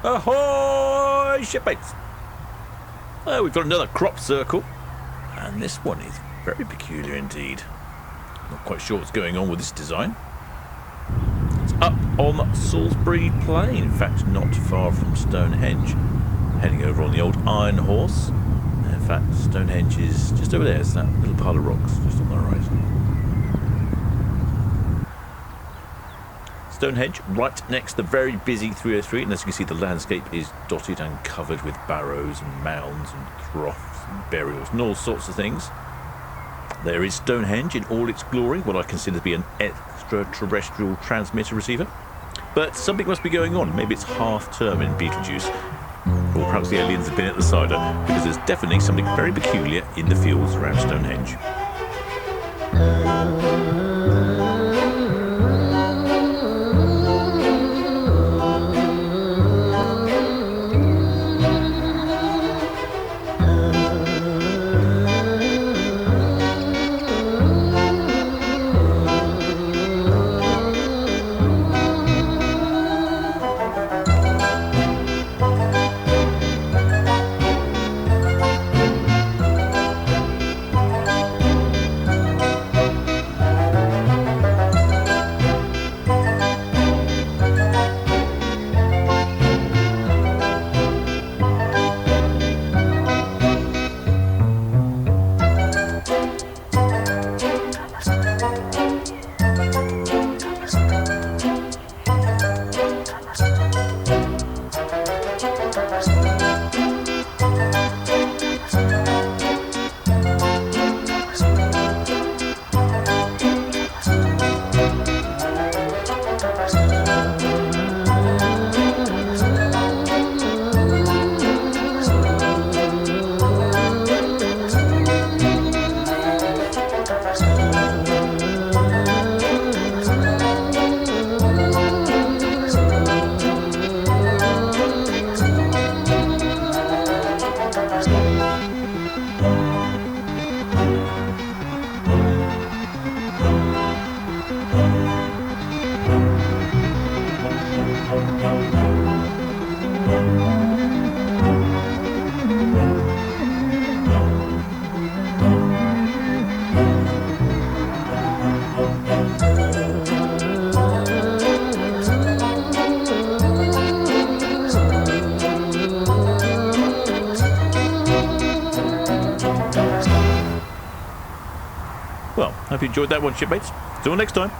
Ahoy, shipmates! We've got another crop circle, and this one is very peculiar indeed. Not quite sure what's going on with this design. It's up on Salisbury Plain, in fact not far from Stonehenge. Heading over on the old Iron Horse. In fact, Stonehenge is just over there. It's that little pile of rocks just on the horizon. Stonehenge, right next to the very busy 303, and as you can see, the landscape is dotted and covered with barrows and mounds and troughs and burials and all sorts of things. There is Stonehenge in all its glory, what I consider to be an extraterrestrial transmitter receiver. But something must be going on. Maybe it's half term in Beetlejuice, or perhaps the aliens have been at the cider, because there's definitely something very peculiar in the fields around Stonehenge. Well, hope you enjoyed that one, shipmates. Till next time.